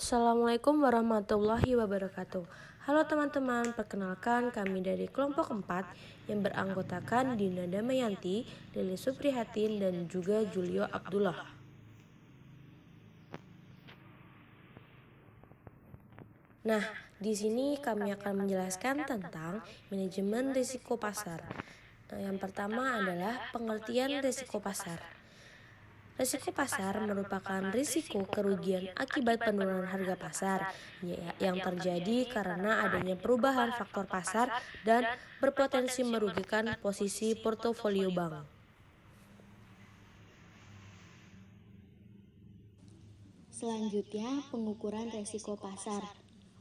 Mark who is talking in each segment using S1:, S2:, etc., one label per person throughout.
S1: Assalamualaikum warahmatullahi wabarakatuh. Halo teman-teman, perkenalkan kami dari kelompok 4 yang beranggotakan Dina Damayanti, Lili Suprihatin, dan juga Julio Abdullah. Nah, di sini kami akan menjelaskan tentang manajemen risiko pasar. Yang pertama adalah pengertian risiko pasar. Risiko pasar merupakan risiko kerugian akibat penurunan harga pasar yang terjadi karena adanya perubahan faktor pasar dan berpotensi merugikan posisi portofolio bank.
S2: Selanjutnya, pengukuran resiko pasar.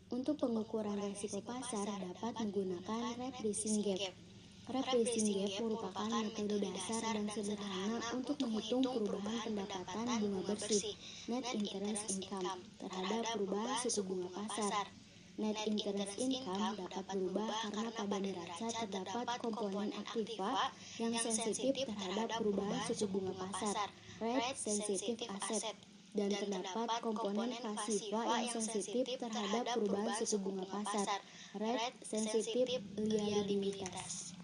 S2: Untuk pengukuran resiko pasar dapat menggunakan repricing gap. Repricing gap merupakan metode dasar dan sederhana untuk menghitung perubahan pendapatan bunga bersih net interest income terhadap perubahan suku bunga pasar. Net interest income dapat berubah karena pada neraca terdapat komponen aktiva yang sensitif terhadap perubahan suku bunga pasar, rate sensitive asset, dan terdapat komponen pasiva yang sensitif terhadap perubahan suku bunga pasar, rate sensitive liabilitas.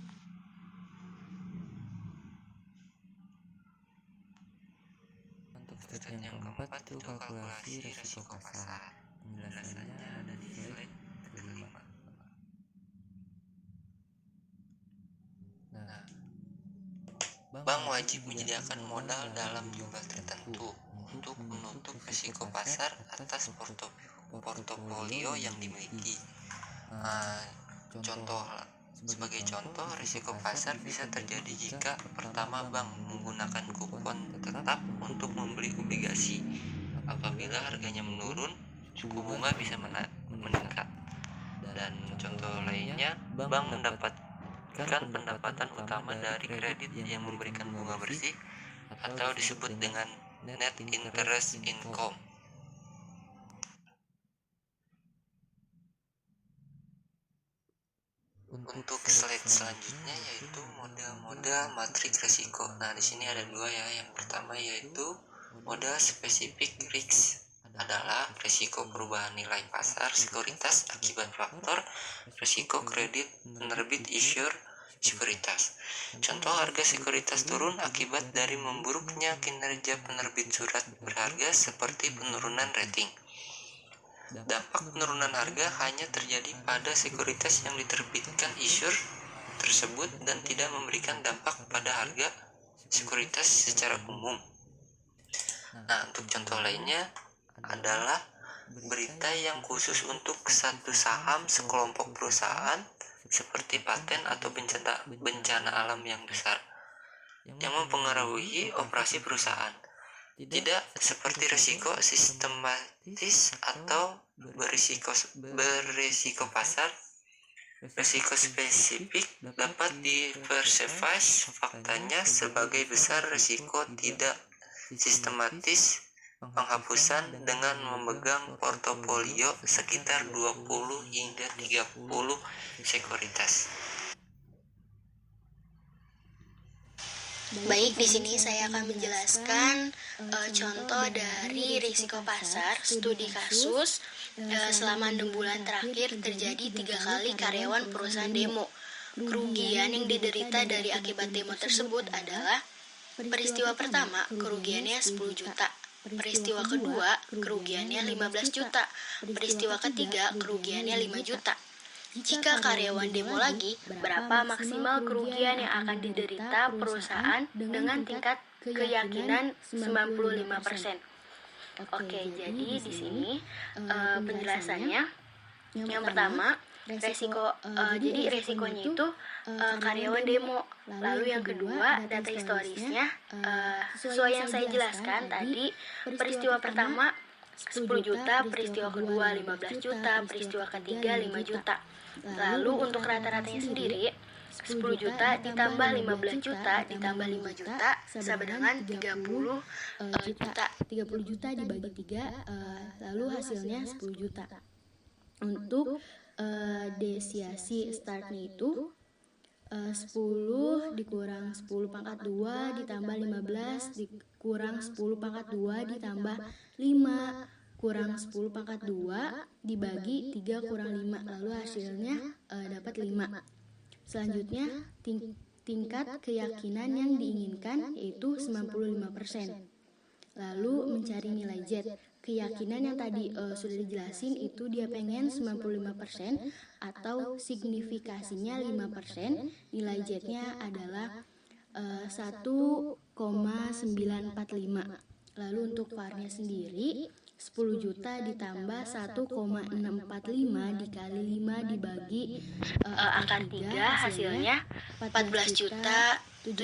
S3: Untuk step yang keempat itu kalkulasi risiko pasar. Penjelasannya ada di slide kelima. Nah, bank wajib menyediakan modal dalam jumlah tertentu untuk menutup risiko pasar atas portofolio yang dimiliki. Sebagai contoh, risiko pasar bisa terjadi jika pertama bank menggunakan kupon tetap untuk membeli obligasi. Apabila harganya menurun, suku bunga bisa meningkat. Dan contoh lainnya, bank mendapatkan pendapatan utama dari kredit yang memberikan bunga bersih atau disebut dengan net interest income. Untuk slide selanjutnya yaitu model matrik risiko. Nah, di sini ada dua ya. Yang pertama yaitu model spesifik risk adalah risiko perubahan nilai pasar sekuritas akibat faktor risiko kredit penerbit issuer sekuritas. Contoh, harga sekuritas turun akibat dari memburuknya kinerja penerbit surat berharga seperti penurunan rating. Dampak penurunan harga hanya terjadi pada sekuritas yang diterbitkan issuer tersebut dan tidak memberikan dampak pada harga sekuritas secara umum. Nah, untuk contoh lainnya adalah berita yang khusus untuk satu saham sekelompok perusahaan seperti paten atau bencana alam yang besar yang mempengaruhi operasi perusahaan. Tidak seperti risiko sistematis atau berisiko pasar. Risiko spesifik dapat diversify faktanya sebagai besar risiko tidak sistematis penghapusan dengan memegang portofolio sekitar 20 hingga 30 sekuritas.
S2: Baik, di sini saya akan menjelaskan contoh dari risiko pasar. Studi kasus selama 6 bulan terakhir terjadi 3 kali karyawan perusahaan demo. Kerugian yang diderita dari akibat demo tersebut adalah: peristiwa pertama, kerugiannya 10 juta. Peristiwa kedua, kerugiannya 15 juta. Peristiwa ketiga, kerugiannya 5 juta. Jika karyawan demo lagi, berapa maksimal kerugian yang akan diderita perusahaan dengan tingkat keyakinan 95%? Oke, jadi di sini penjelasannya. Yang pertama, jadi resikonya itu karyawan demo. Lalu yang kedua, data historisnya. Sesuai yang saya jelaskan tadi, peristiwa pertama 10 juta, peristiwa kedua 15 juta, peristiwa ketiga 5 juta. Lalu untuk rata-ratanya sendiri, 10 juta ditambah 15 juta ditambah 5 juta sama dengan 30 juta. 30 juta dibagi 3, lalu hasilnya 10 juta. Untuk desiasi startnya itu 10 dikurang 10 pangkat 2 ditambah 15 dikurang 10 pangkat 2 ditambah 5 kurang 10 pangkat 2 dibagi 3 kurang 5, lalu hasilnya dapat 5. Selanjutnya, tingkat keyakinan yang diinginkan yaitu 95%. Lalu mencari nilai Z. Keyakinan yang tadi sudah dijelasin itu dia pengen 95% atau signifikasinya 5%, nilai Z-nya adalah 1,945. Lalu untuk VAR-nya sendiri 10 juta ditambah 1,645 dikali 5 dibagi
S4: Angka 3 hasilnya
S2: 14.750.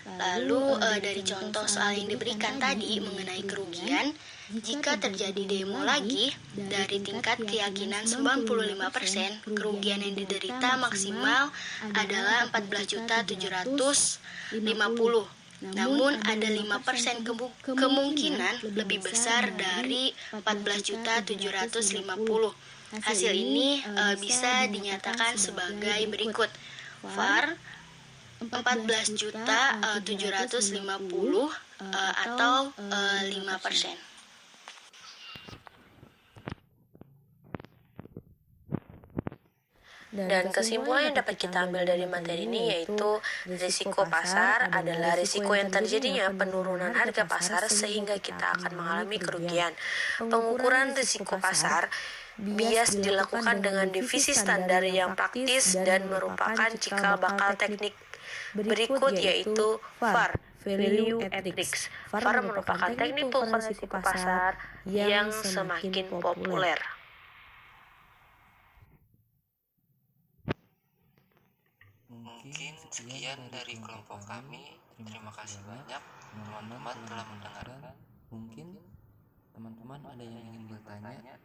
S2: Lalu dari contoh soal yang diberikan tadi mengenai kerugian, jika terjadi demo lagi dari tingkat keyakinan 95%, kerugian yang diderita maksimal adalah 14.750. Namun ada 5% kemungkinan lebih besar dari 14.750. Hasil ini bisa dinyatakan sebagai berikut. VAR 14.750 atau 5%.
S1: Dan kesimpulan yang dapat kita ambil dari materi ini yaitu risiko pasar adalah risiko yang terjadinya penurunan harga pasar sehingga kita akan mengalami kerugian. Pengukuran risiko pasar bias dilakukan dengan divisi standar yang praktis dan merupakan cikal bakal teknik berikut yaitu VAR, Value at Risk. VAR merupakan teknik pengukuran risiko pasar yang semakin populer.
S3: Mungkin sekian dari kelompok kami. Terima kasih banyak teman-teman telah mendengarkan. Mungkin teman-teman ada yang ingin bertanya